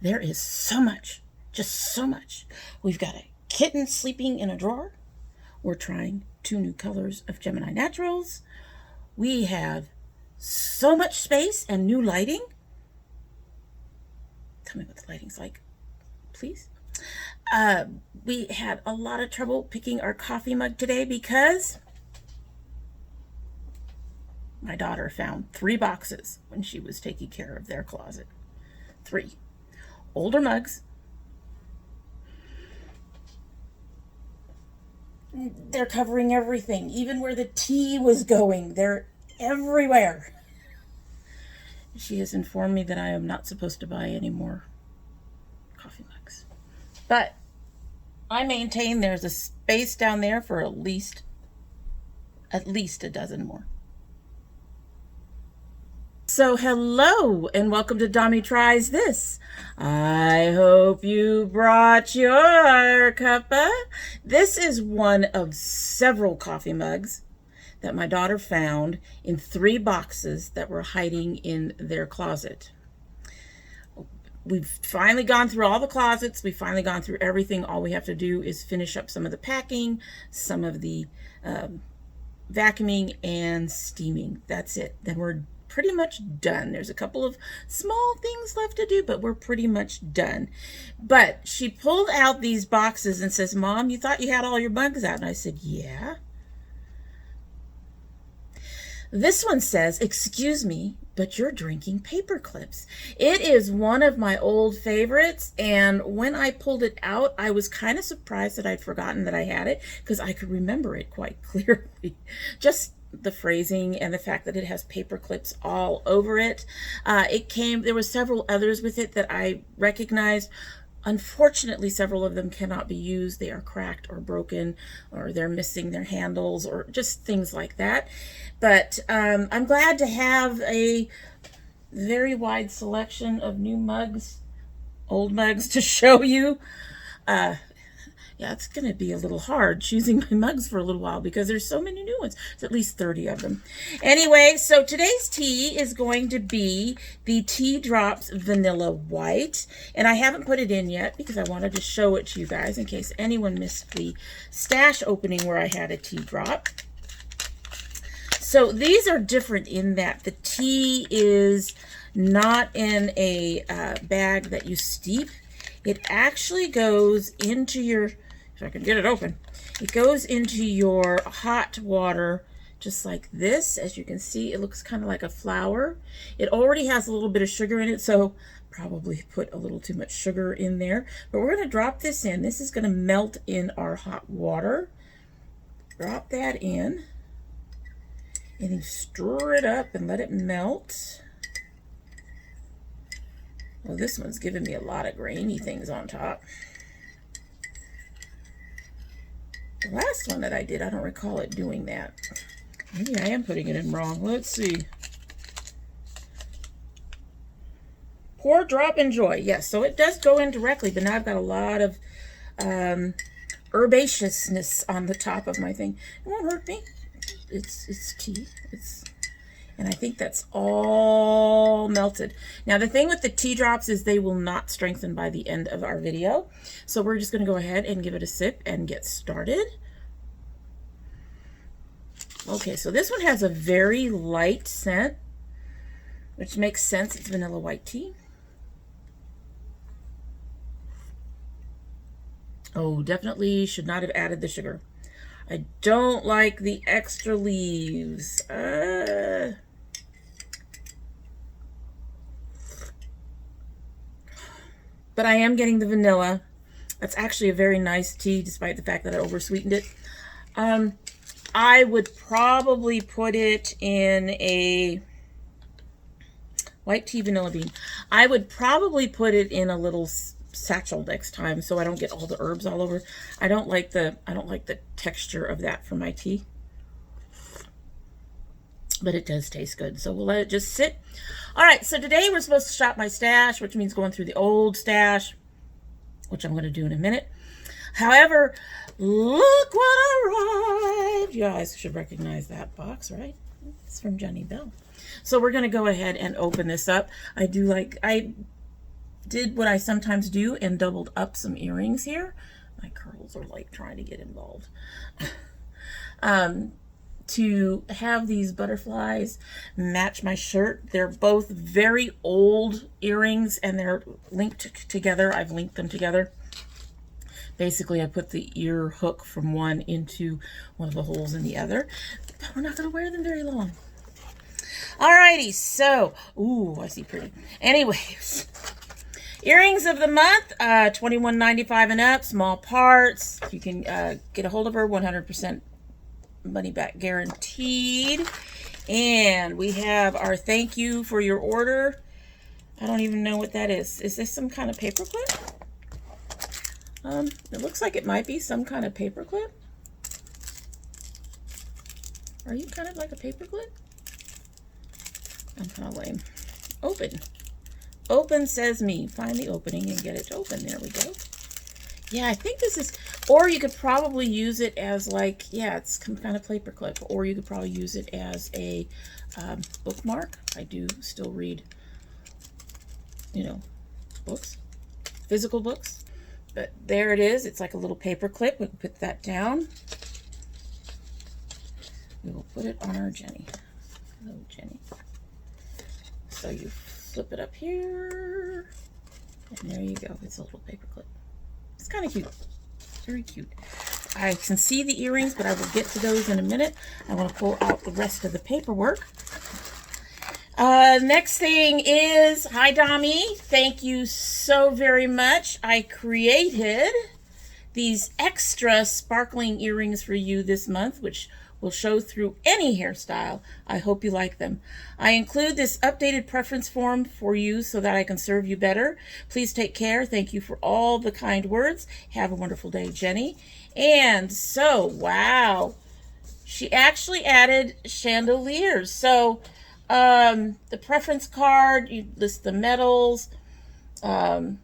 There is so much, just so much. We've got a kitten sleeping in a drawer. We're trying 2 new colors of Gemini Naturals. We have so much space and new lighting. Tell me what the lighting's like, please. We had a lot of trouble picking our coffee mug today because my daughter found 3 boxes when she was taking care of their closet. 3 older mugs. They're covering everything, even where the tea was going. They're everywhere. She has informed me that I am not supposed to buy any more coffee mugs. But I maintain there's a space down there for at least a dozen more. So hello and welcome to domytriesthis. I hope you brought your cuppa. This is one of several coffee mugs that my daughter found in 3 boxes that were hiding in their closet. We've finally gone through all the closets. We've finally gone through everything. All we have to do is finish up some of the packing, some of the vacuuming and steaming. That's it. Then we're pretty much done. There's a couple of small things left to do, but we're pretty much done. But she pulled out these boxes and says, "Mom, you thought you had all your mugs out?" And I said, "Yeah." This one says, "Excuse me, but you're drinking paper clips." It is one of my old favorites, and when I pulled it out, I was kind of surprised that I'd forgotten that I had it, because I could remember it quite clearly. Just the phrasing and the fact that it has paper clips all over it. There were several others with it that I recognized. Unfortunately, several of them cannot be used. They are cracked or broken, or they're missing their handles, or just things like that. But I'm glad to have a very wide selection of new mugs, old mugs to show you. Yeah, it's going to be a little hard choosing my mugs for a little while because there's so many new ones. There's at least 30 of them. Anyway, so today's tea is going to be the Tea Drops Vanilla White. And I haven't put it in yet because I wanted to show it to you guys in case anyone missed the stash opening where I had a tea drop. So these are different in that the tea is not in a bag that you steep. It actually goes into your, if I can get it open, it goes into your hot water just like this. As you can see, it looks kind of like a flower. It already has a little bit of sugar in it, so probably put a little too much sugar in there. But we're going to drop this in. This is going to melt in our hot water. Drop that in. And then stir it up and let it melt. Well, this one's giving me a lot of grainy things on top. The last one that I did, I don't recall it doing that. Maybe I am putting it in wrong. Let's see. Pour, drop, enjoy. Yes, so it does go in directly, but now I've got a lot of herbaceousness on the top of my thing. It won't hurt me. It's tea. And I think that's all melted. Now, the thing with the tea drops is they will not strengthen by the end of our video. So we're just going to go ahead and give it a sip and get started. Okay, so this one has a very light scent, which makes sense. It's vanilla white tea. Oh, definitely should not have added the sugar. I don't like the extra leaves. But I am getting the vanilla. That's actually a very nice tea, despite the fact that I oversweetened it. I would probably put it in a white tea vanilla bean. I would probably put it in a little satchel next time so I don't get all the herbs all over. I don't like the texture of that for my tea. But it does taste good, so we'll let it just sit. All right, so today we're supposed to shop my stash, which means going through the old stash, which I'm going to do in a minute. However, look what arrived. You guys should recognize that box, right? It's from JennyBelle. So we're going to go ahead and open this up. I did what I sometimes do and doubled up some earrings here. My curls are like trying to get involved. To have these butterflies match my shirt. They're both very old earrings and they're linked together. I've linked them together. Basically, I put the ear hook from one into one of the holes in the other. But we're not going to wear them very long. Alrighty, so, ooh, I see pretty. Anyways, earrings of the month, $21.95 and up, small parts. You can get a hold of her, 100% money back guaranteed. And we have our thank you for your order. I don't even know what that is. Is this some kind of paperclip? It looks like it might be some kind of paperclip. Are you kind of like a paperclip? I'm kind of lame. Open. Open says me. Find the opening and get it to open. There we go. Yeah, I think this is, or you could probably use it as like, yeah, it's some kind of paperclip, or you could probably use it as a bookmark. I do still read, you know, books, physical books. But there it is. It's like a little paper clip. We can put that down. We will put it on our Jenny. Hello, Jenny. So you flip it up here. And there you go. It's a little paper clip. It's kind of cute. Very cute. I can see the earrings, but I will get to those in a minute. I want to pull out the rest of the paperwork. Next thing is, hi Domi, thank you so very much. I created these extra sparkling earrings for you this month, which will show through any hairstyle. I hope you like them. I include this updated preference form for you so that I can serve you better. Please take care. Thank you for all the kind words. Have a wonderful day, Jenny. And so, wow, she actually added chandeliers. So, the preference card, you list the metals, color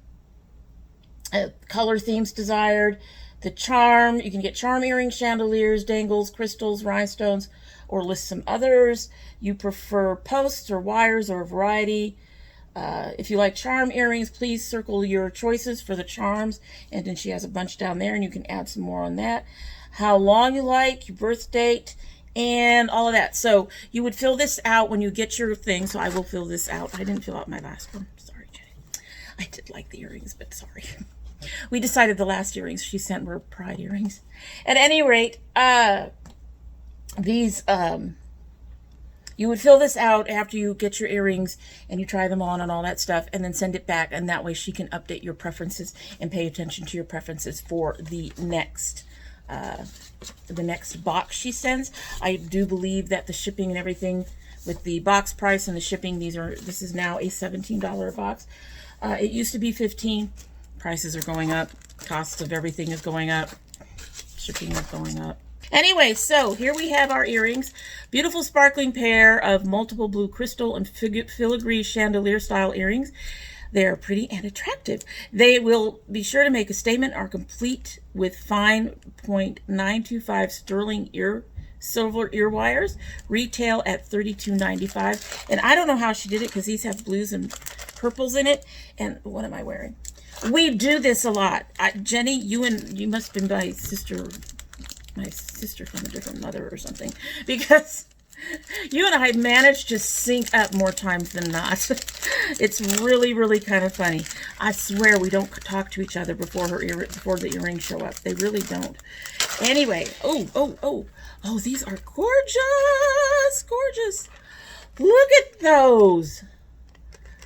themes desired, the charm, you can get charm earrings, chandeliers, dangles, crystals, rhinestones, or list some others. You prefer posts or wires or a variety. If you like charm earrings, please circle your choices for the charms. And then she has a bunch down there and you can add some more on that. How long you like, your birth date, and all of that. So you would fill this out when you get your thing. So I will fill this out. I didn't fill out my last one. Sorry, Jenny. I did like the earrings, but sorry. We decided the last earrings she sent were pride earrings. At any rate, these, you would fill this out after you get your earrings and you try them on and all that stuff, and then send it back. And that way she can update your preferences and pay attention to your preferences for the next box she sends. I do believe that the shipping and everything with the box price and the shipping, this is now a $17 box. It used to be $15. Prices are going up. Costs of everything is going up. Shipping is going up. Anyway, so here we have our earrings. Beautiful sparkling pair of multiple blue crystal and filigree chandelier style earrings. They're pretty and attractive. They will be sure to make a statement, are complete with fine 0.925 sterling silver ear wires. Retail at $32.95. And I don't know how she did it because these have blues and purples in it. And what am I wearing? We do this a lot. Jenny, you must have been my sister from a different mother or something, because you and I managed to sync up more times than not. It's really, really kind of funny. I swear we don't talk to each other before the earrings show up. They really don't. Anyway, oh, these are gorgeous, gorgeous. Look at those.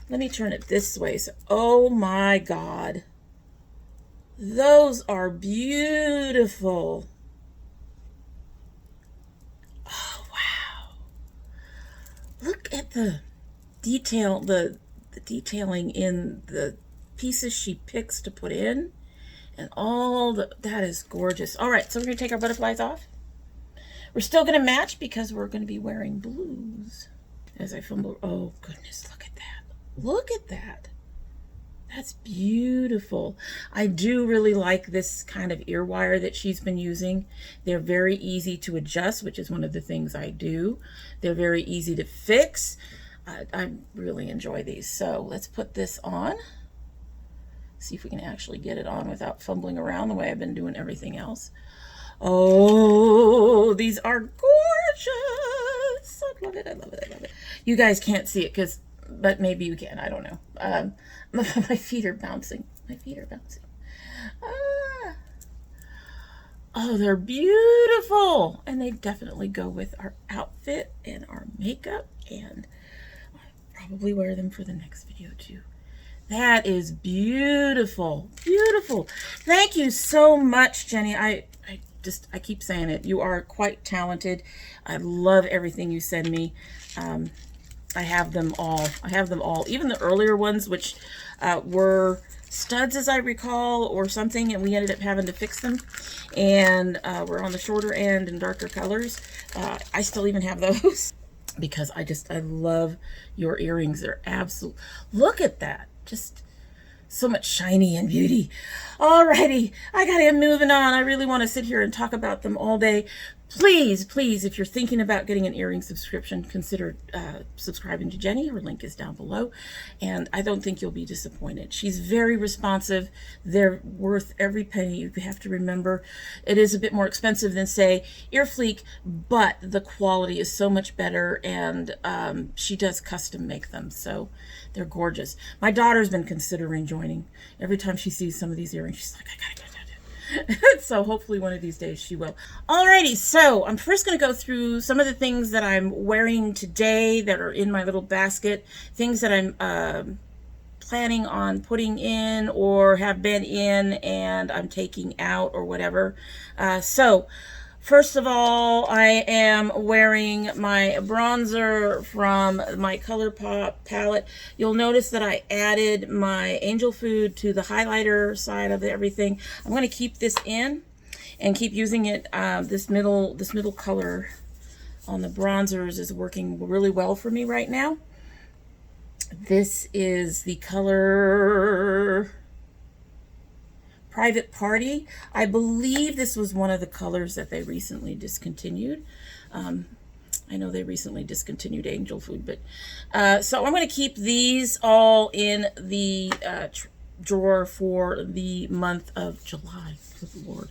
Let me turn it this way. So, oh my God. Those are beautiful. Oh, wow. Look at the detail, the detailing in the pieces she picks to put in. And that is gorgeous. All right, so we're going to take our butterflies off. We're still going to match because we're going to be wearing blues. As I fumble, oh goodness, look at that. Look at that. That's beautiful. I do really like this kind of ear wire that she's been using. They're very easy to adjust, which is one of the things I do. They're very easy to fix. I really enjoy these. So let's put this on. See if we can actually get it on without fumbling around the way I've been doing everything else. Oh, these are gorgeous. I love it, I love it, I love it. You guys can't see it, but maybe you can, I don't know. My feet are bouncing. My feet are bouncing. Oh, they're beautiful. And they definitely go with our outfit and our makeup. And I'll probably wear them for the next video too. That is beautiful. Beautiful. Thank you so much, Jenny. I keep saying it. You are quite talented. I love everything you send me. I have them all. I have them all. Even the earlier ones, which were studs, as I recall, or something, and we ended up having to fix them. And we're on the shorter end and darker colors. I still even have those because I love your earrings. They're absolute. Look at that. Just so much shiny and beauty. Alrighty, I gotta get moving on. I really want to sit here and talk about them all day. Please, please, if you're thinking about getting an earring subscription, consider subscribing to Jenny. Her link is down below. And I don't think you'll be disappointed. She's very responsive. They're worth every penny. You have to remember it is a bit more expensive than, say, Earfleek, but the quality is so much better, and she does custom make them, so they're gorgeous. My daughter's been considering joining. Every time she sees some of these earrings, she's like, I gotta go. So hopefully one of these days she will. Alrighty, so I'm first going to go through some of the things that I'm wearing today that are in my little basket, things that I'm planning on putting in or have been in and I'm taking out or whatever. So first of all, I am wearing my bronzer from my ColourPop palette. You'll notice that I added my Angel Food to the highlighter side of everything. I'm going to keep this in and keep using it. This middle color on the bronzers is working really well for me right now. This is the color Private Party. I believe this was one of the colors that they recently discontinued. I know they recently discontinued Angel Food, but so I'm going to keep these all in the drawer for the month of July. Good Lord.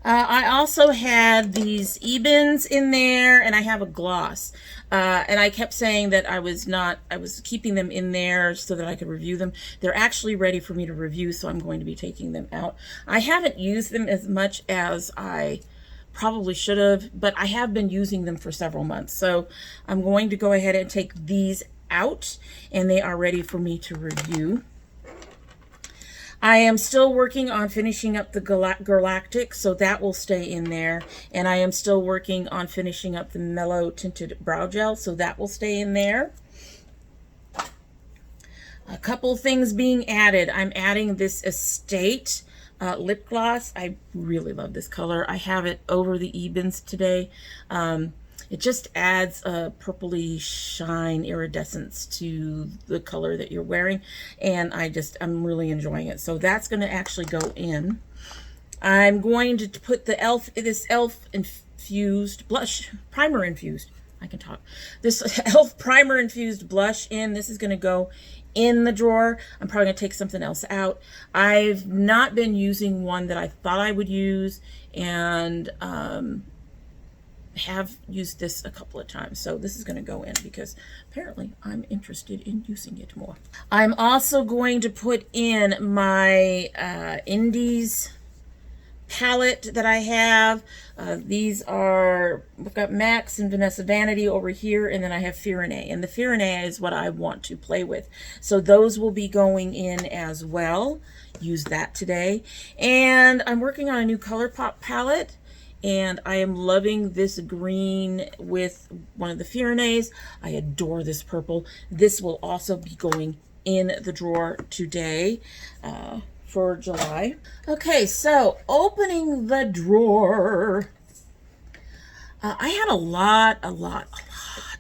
I also had these Ebens in there, and I have a gloss. And I kept saying that I was keeping them in there so that I could review them. They're actually ready for me to review, so I'm going to be taking them out. I haven't used them as much as I probably should have, but I have been using them for several months. So I'm going to go ahead and take these out, and they are ready for me to review. I am still working on finishing up the Galactic, so that will stay in there. And I am still working on finishing up the Mellow Tinted Brow Gel, so that will stay in there. A couple things being added. I'm adding this Estate lip gloss. I really love this color. I have it over the Ebens today. It just adds a purpley shine iridescence to the color that you're wearing, and I'm really enjoying it. So that's going to actually go in. I'm going to put this e.l.f. infused blush, primer infused. I can talk. This e.l.f. primer infused blush in. This is going to go in the drawer. I'm probably going to take something else out. I've not been using one that I thought I would use, and have used this a couple of times, so this is going to go in because apparently I'm interested in using it more. I'm also going to put in my Indies palette that I have. These are, we've got Max and Vanessa Vanity over here, and then I have Firenze, and the Firenze is what I want to play with, so those will be going in as well. Use that today. And I'm working on a new ColourPop palette, and I am loving this green with one of the Firenze. I adore this purple. This will also be going in the drawer today for July. Okay, so opening the drawer. I had a lot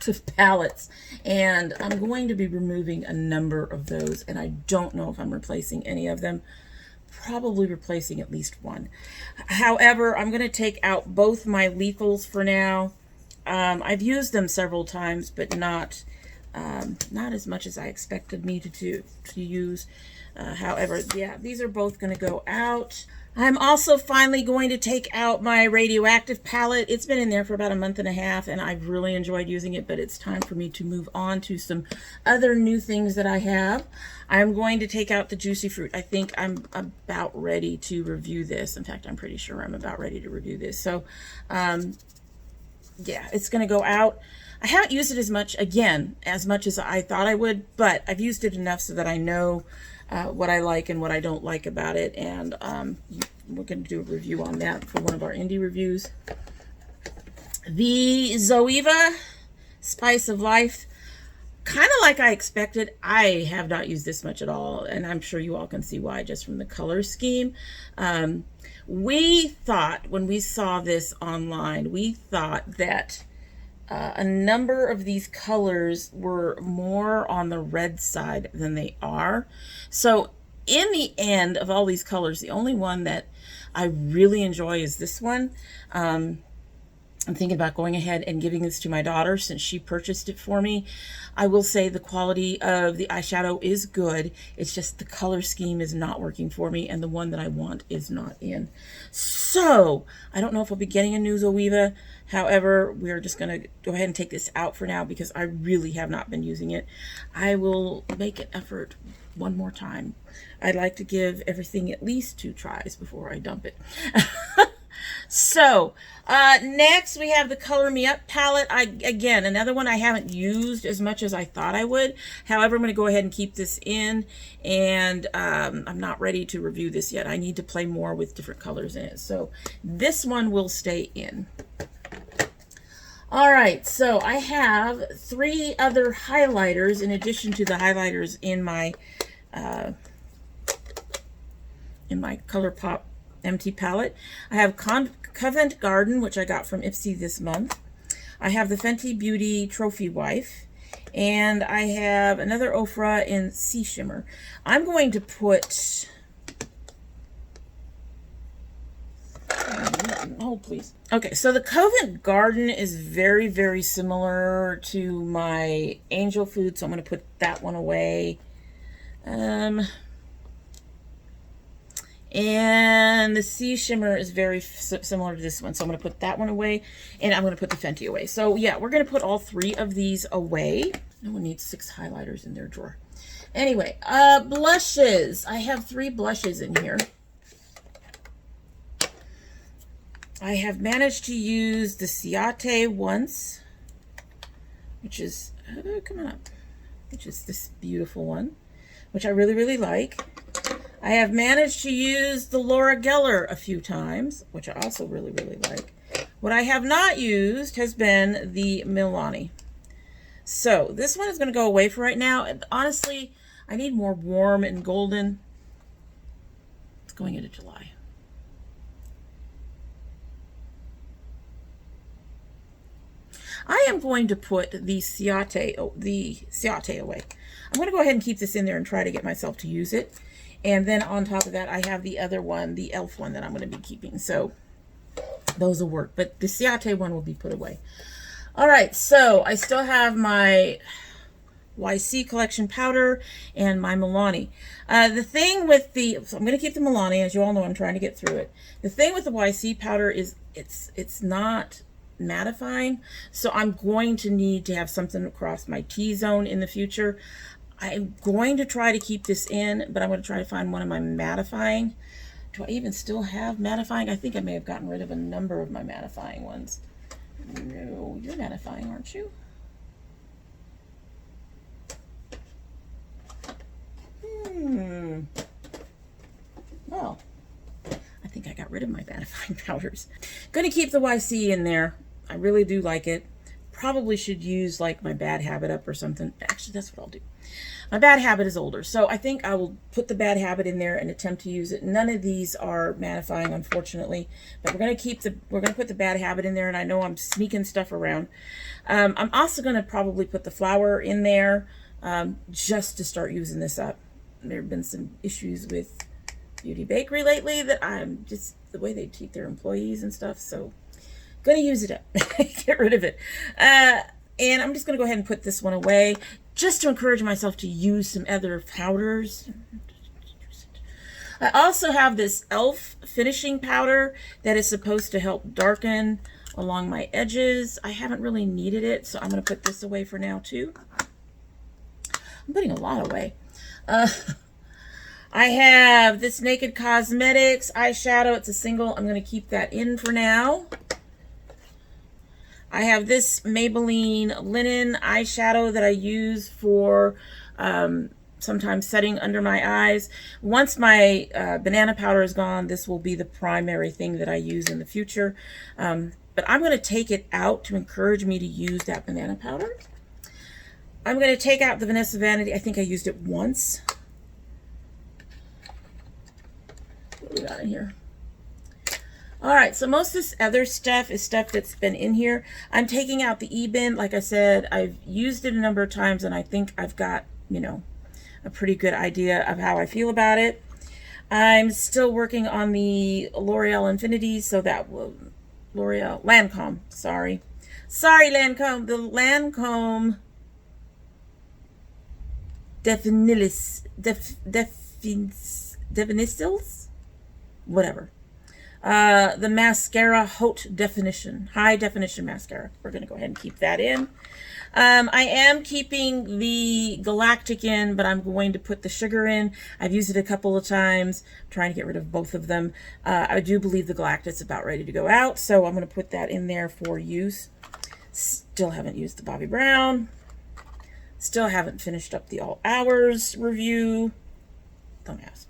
of palettes, and I'm going to be removing a number of those, and I don't know if I'm replacing any of them. Probably replacing at least one. However, I'm going to take out both my Lethals for now. I've used them several times, but not as much as I expected me to use. However, yeah, these are both going to go out. I'm also finally going to take out my radioactive palette. It's been in there for about a month and a half, and I've really enjoyed using it, but it's time for me to move on to some other new things that I have. I'm going to take out the Juicy Fruit. I think I'm about ready to review this. In fact, I'm pretty sure I'm about ready to review this. So, yeah, it's going to go out. I haven't used it as much as I thought I would, but I've used it enough so that I know what I like and what I don't like about it, and we're going to do a review on that for one of our indie reviews. The Zoeva Spice of Life, kind of like I expected. I have not used this much at all, and I'm sure you all can see why just from the color scheme. We thought, when we saw this online, we thought that a number of these colors were more on the red side than they are. So in the end of all these colors, the only one that I really enjoy is this one. I'm thinking about going ahead and giving this to my daughter since she purchased it for me. I will say the quality of the eyeshadow is good. It's just the color scheme is not working for me, and the one that I want is not in. So I don't know if I'll be getting a new Zoeva. However, we're just going to go ahead and take this out for now because I really have not been using it. I will make an effort one more time. I'd like to give everything at least 2 tries before I dump it. So next we have the Color Me Up palette. Again, another one I haven't used as much as I thought I would. However, I'm going to go ahead and keep this in, and I'm not ready to review this yet. I need to play more with different colors in it. So this one will stay in. All right, so I have 3 other highlighters in addition to the highlighters in my ColourPop empty palette. I have Covent Garden, which I got from Ipsy this month. I have the Fenty Beauty Trophy Wife, and I have another Ofra in Sea Shimmer. I'm going to put, hold please. Okay, so the Covent Garden is very, very similar to my Angel Food, so I'm going to put that one away. And the Sea Shimmer is very similar to this one, so I'm going to put that one away, and I'm going to put the Fenty away. So yeah, we're going to put all 3 of these away. No one needs 6 highlighters in their drawer. Anyway, blushes. I have 3 blushes in here. I have managed to use the Ciate once, which is, come on up, which is this beautiful one, which I really, really like. I have managed to use the Laura Geller a few times, which I also really, really like. What I have not used has been the Milani. So this one is going to go away for right now. And honestly, I need more warm and golden. It's going into July. I am going to put the Ciate away. I'm going to go ahead and keep this in there and try to get myself to use it. And then on top of that, I have the other one, the e.l.f. one that I'm going to be keeping. So those will work. But the Ciate one will be put away. All right, so I still have my YC collection powder and my Milani. The thing with the, so I'm going to keep the Milani. As you all know, I'm trying to get through it. The thing with the YC powder is it's not mattifying. So I'm going to need to have something across my T-zone in the future. I'm going to try to keep this in, but I'm going to try to find one of my mattifying. Do I even still have mattifying? I think I may have gotten rid of a number of my mattifying ones. No, you're mattifying, aren't you? Well, I think I got rid of my mattifying powders. Going to keep the YC in there. I really do like it. Probably should use like my Bad Habit up or something. Actually, that's what I'll do. My Bad Habit is older, so I think I will put the Bad Habit in there and attempt to use it. None of these are mattifying, unfortunately, but we're going to put the Bad Habit in there, and I know I'm sneaking stuff around. I'm also going to probably put the flower in there just to start using this up. There have been some issues with Beauty Bakery lately that I'm just the way they treat their employees and stuff, so going to use it up. Get rid of it. And I'm just going to go ahead and put this one away just to encourage myself to use some other powders. I also have this e.l.f. finishing powder that is supposed to help darken along my edges. I haven't really needed it, so I'm going to put this away for now too. I'm putting a lot away. I have this Naked Cosmetics eyeshadow. It's a single. I'm going to keep that in for now. I have this Maybelline Linen eyeshadow that I use for sometimes setting under my eyes. Once my banana powder is gone, this will be the primary thing that I use in the future. But I'm going to take it out to encourage me to use that banana powder. I'm going to take out the Vanessa Vanity. I think I used it once. What do we got in here? All right, so most of this other stuff is stuff that's been in here. I'm taking out the e-bin. Like I said, I've used it a number of times, and I think I've got, you know, a pretty good idea of how I feel about it. I'm still working on the L'Oreal Infinity, so that will... L'Oreal... Lancome, sorry. Sorry, Lancome. The Lancome... Definistils? Whatever. The mascara Haute Definition, high definition mascara. We're going to go ahead and keep that in. I am keeping the Galactic in, but I'm going to put the sugar in. I've used it a couple of times. I'm trying to get rid of both of them. I do believe the Galactic's about ready to go out, so I'm going to put that in there for use. Still haven't used the Bobbi Brown. Still haven't finished up the All Hours review. Don't ask.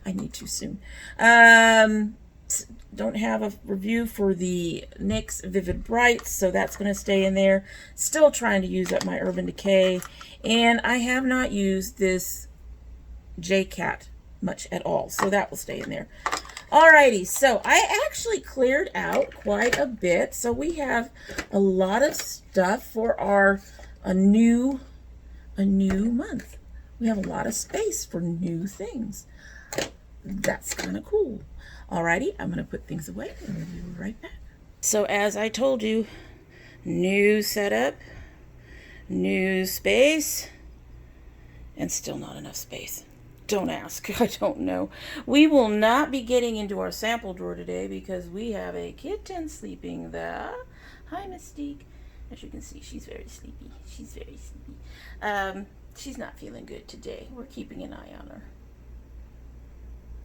I need to soon. Don't have a review for the NYX Vivid Brights, so that's going to stay in there. Still trying to use up my Urban Decay. And I have not used this J-Cat much at all, so that will stay in there. Alrighty, so I actually cleared out quite a bit. So we have a lot of stuff for our a new month. We have a lot of space for new things. That's kind of cool. Alrighty, I'm going to put things away and we'll be right back. So as I told you, new setup, new space, and still not enough space. Don't ask. I don't know. We will not be getting into our sample drawer today because we have a kitten sleeping there. Hi, Mystique. As you can see, she's very sleepy. She's very sleepy. She's not feeling good today. We're keeping an eye on her.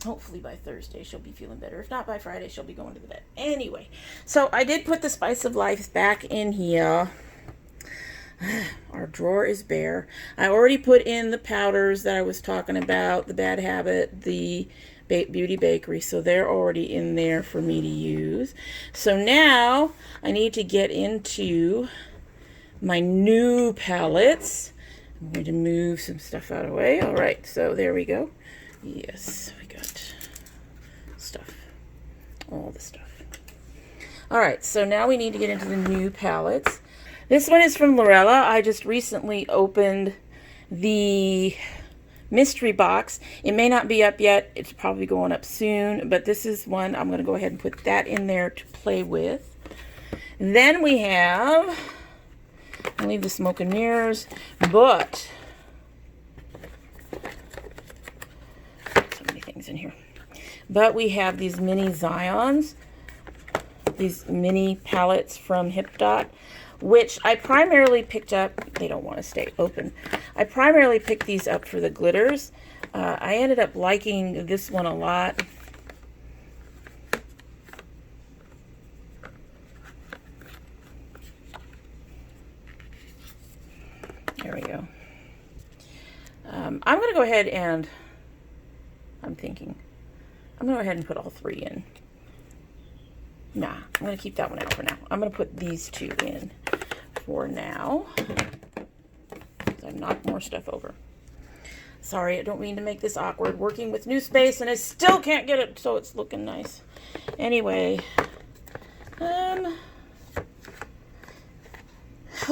Hopefully by Thursday she'll be feeling better. If not by Friday, she'll be going to the bed. Anyway, so I did put the Spice of Life back in here. Our drawer is bare. I already put in the powders that I was talking about, the Bad Habit, the Beauty Bakery, so they're already in there for me to use. So now I need to get into my new palettes. I'm going to move some stuff out of the way. All right, so there we go. Yes, we got stuff, all the stuff. All right, so now we need to get into the new palettes. This one is from Lorella. I just recently opened the mystery box. It may not be up yet. It's probably going up soon, but this is one. I'm going to go ahead and put that in there to play with. And then we have, I'll leave the smoke and mirrors, but so many things in here. But we have these mini Zions, these mini palettes from Hip Dot, which I primarily picked up. They don't want to stay open. I primarily picked these up for the glitters. I ended up liking this one a lot. There we go. I'm going to go ahead and, I'm going to go ahead and put all three in. Nah, I'm going to keep that one out for now. I'm going to put these two in for now. I've knocked more stuff over. Sorry, I don't mean to make this awkward. Working with new space and I still can't get it so it's looking nice. Anyway, we'll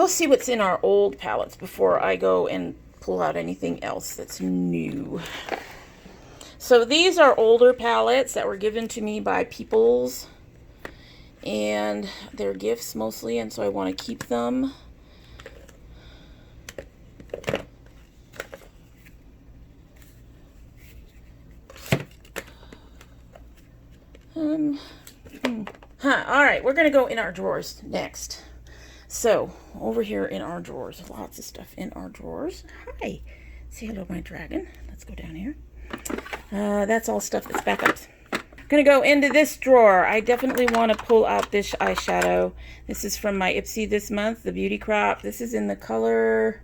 see what's in our old palettes before I go and pull out anything else that's new. So these are older palettes that were given to me by Peoples. And they're gifts mostly, and so I want to keep them. All right, we're going to go in our drawers next. So, over here in our drawers, lots of stuff in our drawers. Hi. Say hello, my dragon. Let's go down here. That's all stuff that's backups. I'm going to go into this drawer. I definitely want to pull out this eyeshadow. This is from my Ipsy this month, the Beauty Crop. This is in the color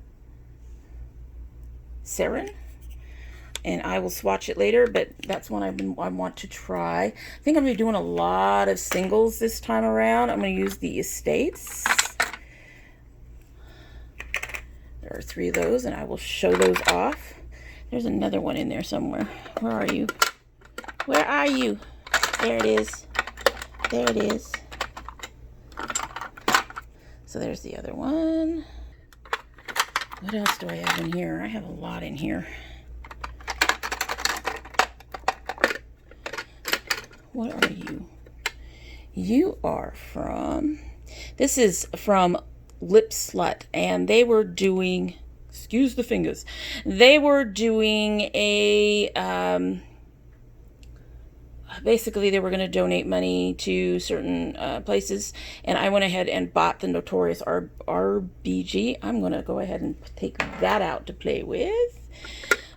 Sarin. And I will swatch it later, but that's one I want to try. I think I'm going to be doing a lot of singles this time around. I'm going to use the Estates. There are 3 of those, and I will show those off. There's another one in there somewhere. Where are you? Where are you? There it is. There it is. So there's the other one. What else do I have in here? I have a lot in here. What are you? You are from... This is from Lip Slut, and they were doing, excuse the fingers, they were doing a basically they were going to donate money to certain places, and I went ahead and bought the Notorious RBG. I'm going to go ahead and take that out to play with.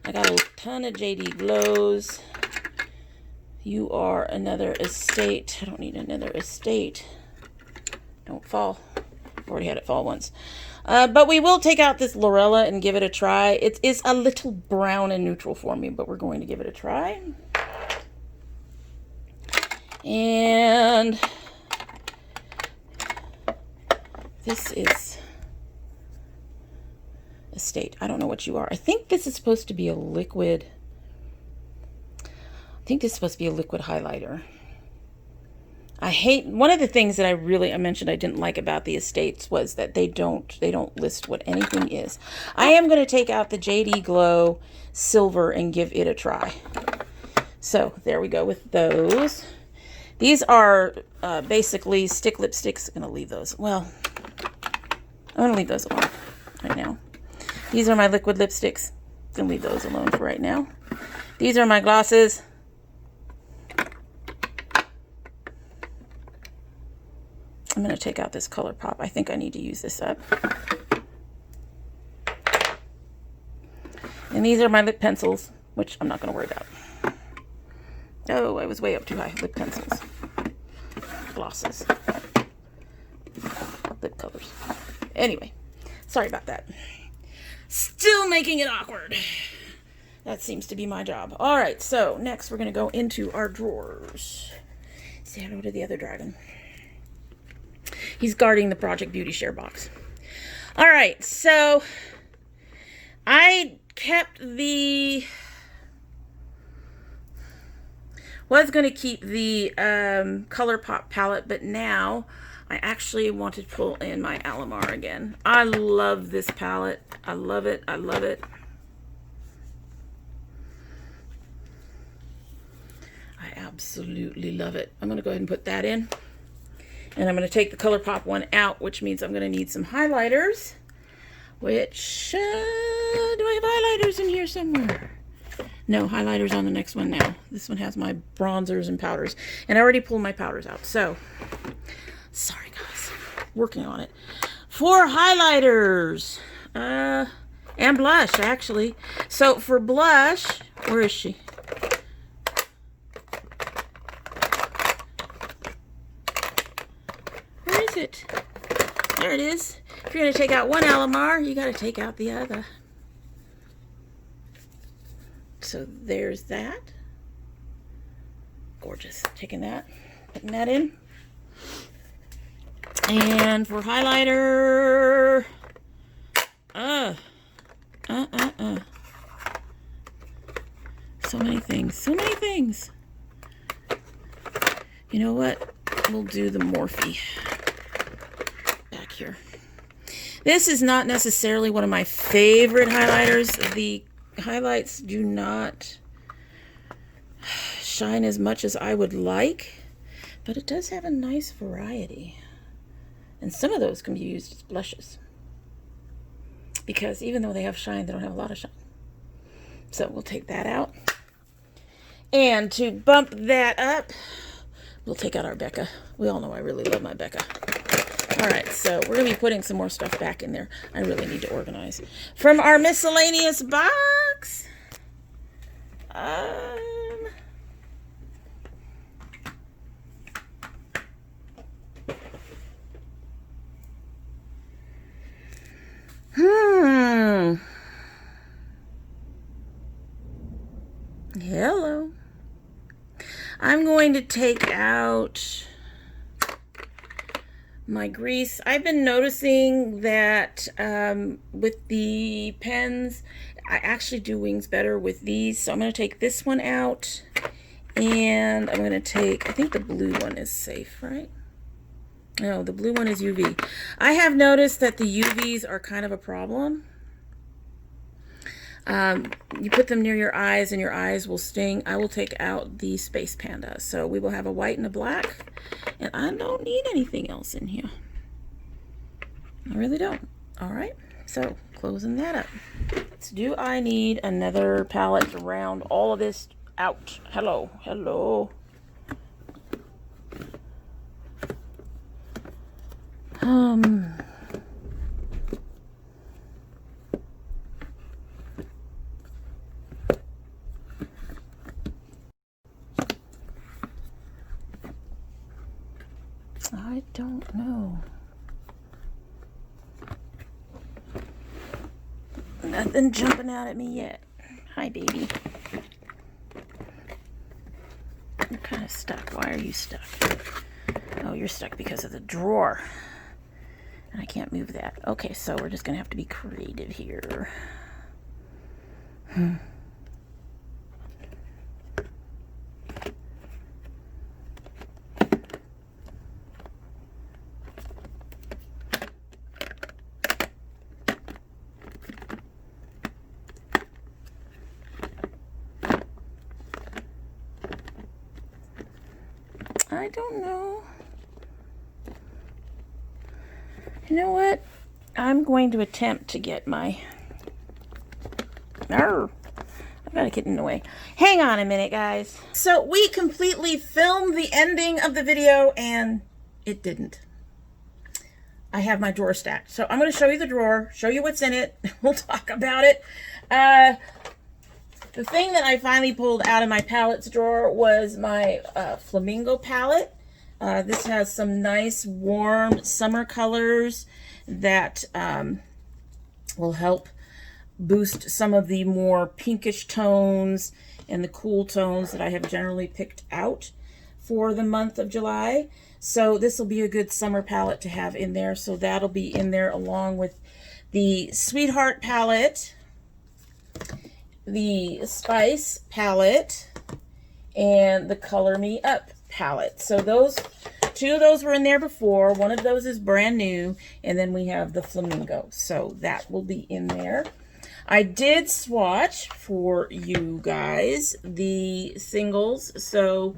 I got a ton of JD Glows. You are another Estate. I don't need another Estate. Don't fall. Already had it fall once. But we will take out this Lorella and give it a try. It is a little brown and neutral for me, but we're going to give it a try. And this is Estate. I don't know what you are. I think this is supposed to be a liquid. I think this is supposed to be a liquid highlighter. I hate, one of the things that I mentioned I didn't like about the Estates was that they don't list what anything is. I am going to take out the JD Glow Silver and give it a try. So there we go with those. These are basically stick lipsticks. I'm going to leave those. Well, I'm going to leave those alone right now. These are my liquid lipsticks. I'm going to leave those alone for right now. These are my glosses. I'm going to take out this ColourPop. I think I need to use this up. And these are my lip pencils, which I'm not going to worry about. Oh, I was way up too high. Lip pencils. Glosses. Lip colors. Anyway, sorry about that. Still making it awkward. That seems to be my job. All right, so next we're going to go into our drawers. Say hello to the other dragon. He's guarding the Project Beauty Share box. All right, so I kept the... was going to keep the ColourPop palette, but now I actually want to pull in my Alamar again. I love this palette. I love it. I love it. I absolutely love it. I'm going to go ahead and put that in. And I'm going to take the ColourPop one out, which means I'm going to need some highlighters. Which, do I have highlighters in here somewhere? No, highlighters on the next one now. This one has my bronzers and powders. And I already pulled my powders out. So, sorry guys. Working on it. 4 highlighters. And blush, actually. So, for blush, where is she? It. There it is. If you're going to take out one Alamar, you got to take out the other. So there's that. Gorgeous. Taking that, putting that in. And for highlighter, so many things. So many things. You know what? We'll do the Morphe. Here. This is not necessarily one of my favorite highlighters. The highlights do not shine as much as I would like, but it does have a nice variety. And some of those can be used as blushes, because even though they have shine, they don't have a lot of shine. So we'll take that out. And to bump that up, We'll take out our Becca. We all know I really love my Becca. All right, so we're going to be putting some more stuff back in there. I really need to organize. From our miscellaneous box. Hello. I'm going to take out my grease. I've been noticing that with the pens, I actually do wings better with these. So I'm going to take this one out, and I'm going to take, I think the blue one is safe, right? No, the blue one is UV. I have noticed that the UVs are kind of a problem. You put them near your eyes and your eyes will sting. I will take out the Space Panda. So we will have a white and a black, and I don't need anything else in here. I really don't. All right, so closing that up. So do I need another palette to round all of this out? Hello, hello. I don't know. Nothing jumping out at me yet. Hi, baby. You're kind of stuck. Why are you stuck? Oh, you're stuck because of the drawer. And I can't move that. Okay, so we're just going to have to be creative here. I don't know. You know what? I'm going to attempt to get my... I've got to get in the way. Hang on a minute, guys. So we completely filmed the ending of the video and it didn't. I have my drawer stacked. So I'm going to show you the drawer, show you what's in it. We'll talk about it. The thing that I finally pulled out of my palettes drawer was my Flamingo palette. This has some nice warm summer colors that will help boost some of the more pinkish tones and the cool tones that I have generally picked out for the month of July. So this will be a good summer palette to have in there. So that'll be in there along with the Sweetheart palette, the Spice palette, and the Color Me Up palette. So those two of those were in there before. One of those is brand new, and then we have the Flamingo. So that will be in there. I did swatch for you guys the singles. So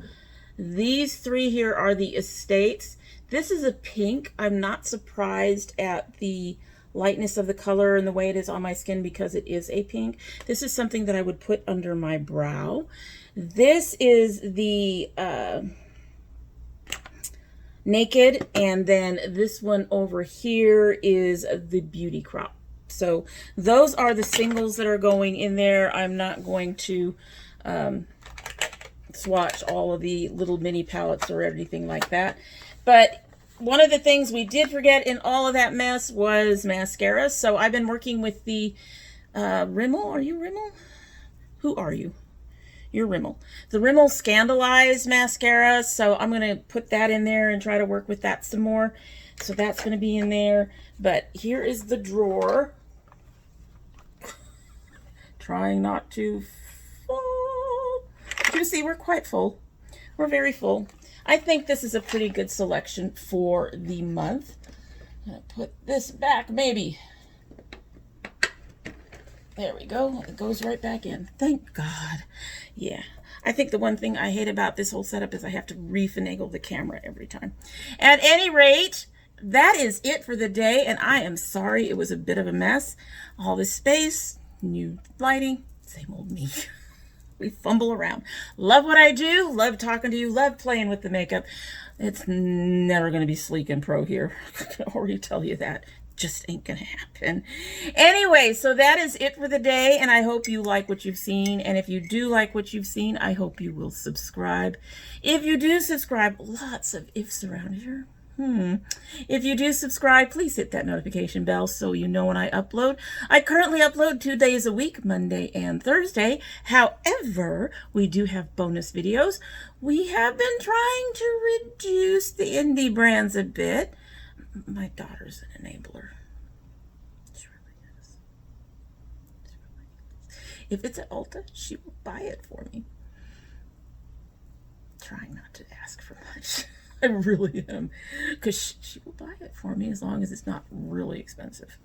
these three here are the Estates. This is a pink. I'm not surprised at the lightness of the color and the way it is on my skin because it is a pink. This is something that I would put under my brow. This is the Naked, and then this one over here is the Beauty Crop. So those are the singles that are going in there. I'm not going to swatch all of the little mini palettes or anything like that. But one of the things we did forget in all of that mess was mascara. So I've been working with the Rimmel. Are you Rimmel? Who are you? You're Rimmel. The Rimmel Scandalized mascara. So I'm going to put that in there and try to work with that some more. So that's going to be in there. But here is the drawer. Trying not to fall. But you see, we're quite full. We're very full. I think this is a pretty good selection for the month. I'm going to put this back, maybe. There we go. It goes right back in. Thank God. Yeah. I think the one thing I hate about this whole setup is I have to refinagle the camera every time. At any rate, that is it for the day, and I am sorry it was a bit of a mess. All this space, new lighting, same old me. We fumble around. Love what I do. Love talking to you. Love playing with the makeup. It's never going to be sleek and pro here. I can already tell you that. Just ain't going to happen. Anyway, so that is it for the day, and I hope you like what you've seen. And if you do like what you've seen, I hope you will subscribe. If you do subscribe, lots of ifs around here. If you do subscribe, please hit that notification bell so you know when I upload. I currently upload 2 days a week, Monday and Thursday. However, we do have bonus videos. We have been trying to reduce the indie brands a bit. My daughter's an enabler. She really is. She really is. If it's at Ulta, she will buy it for me. Trying not to ask for much. I really am, because she will buy it for me as long as it's not really expensive.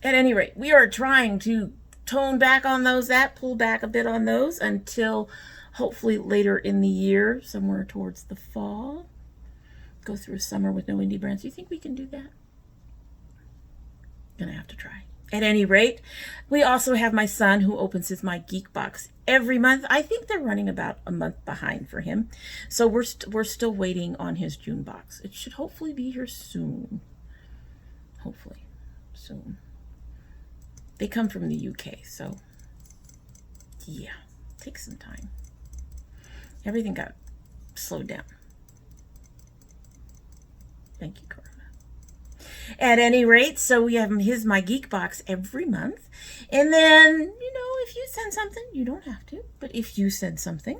At any rate, we are trying to tone back on those, pull back a bit on those until hopefully later in the year, somewhere towards the fall. Go through a summer with no indie brands. Do you think we can do that? Gonna have to try. At any rate, we also have my son who opens his My Geek Box every month. I think they're running about a month behind for him. So we're still waiting on his June box. It should hopefully be here soon. Hopefully soon. They come from the UK, so yeah, takes some time. Everything got slowed down. Thank you, Karma. At any rate, so we have his My Geek Box every month. And then, you know, if you send something, you don't have to, but if you send something,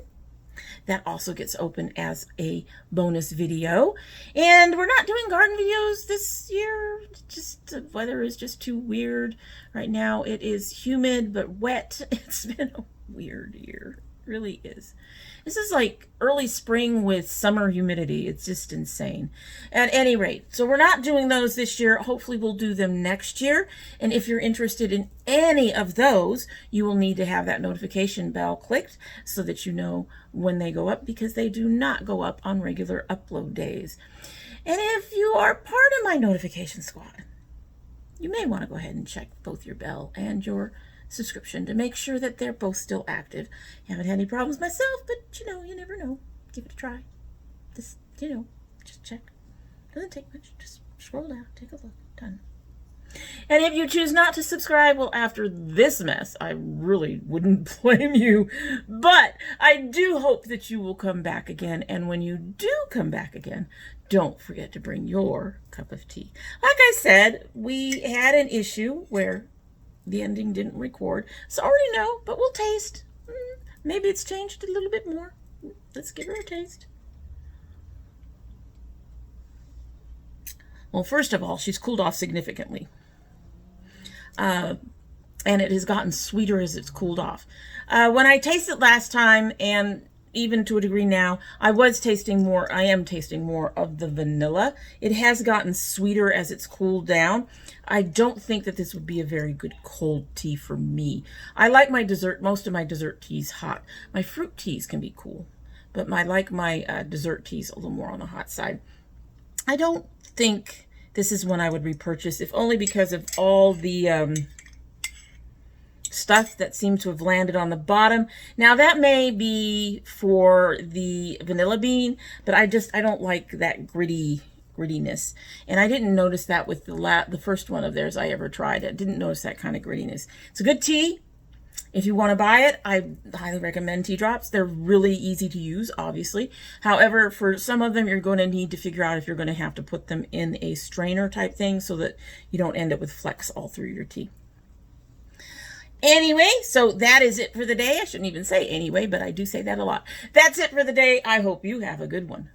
that also gets open as a bonus video. And we're not doing garden videos this year. Just the weather is just too weird. Right now it is humid but wet. It's been a weird year. It really is. This is like early spring with summer humidity. It's just insane. At any rate, so we're not doing those this year. Hopefully we'll do them next year. And if you're interested in any of those, you will need to have that notification bell clicked so that you know when they go up, because they do not go up on regular upload days. And if you are part of my notification squad, you may want to go ahead and check both your bell and your subscription to make sure that they're both still active. Haven't had any problems myself, but you know, you never know. Give it a try. Just, you know, just check. Doesn't take much. Just scroll down, take a look. Done. And if you choose not to subscribe, well, after this mess, I really wouldn't blame you. But I do hope that you will come back again. And when you do come back again, don't forget to bring your cup of tea. Like I said, we had an issue where the ending didn't record. Sorry, no, but we'll taste. Maybe it's changed a little bit more. Let's give her a taste. Well, first of all, she's cooled off significantly. And it has gotten sweeter as it's cooled off. When I tasted last time, and even to a degree now, I am tasting more of the vanilla. It has gotten sweeter as it's cooled down. I don't think that this would be a very good cold tea for me. I like most of my dessert teas hot. My fruit teas can be cool, but I like my dessert teas a little more on the hot side. I don't think this is one I would repurchase, if only because of all the stuff that seems to have landed on the bottom. Now that may be for the vanilla bean, but I don't like that grittiness. And I didn't notice that with the first one of theirs I ever tried. I didn't notice that kind of grittiness. It's a good tea. If you want to buy it, I highly recommend tea drops. They're really easy to use, obviously. However, for some of them, you're going to need to figure out if you're going to have to put them in a strainer type thing so that you don't end up with flecks all through your tea. Anyway, so that is it for the day. I shouldn't even say anyway, but I do say that a lot. That's it for the day. I hope you have a good one.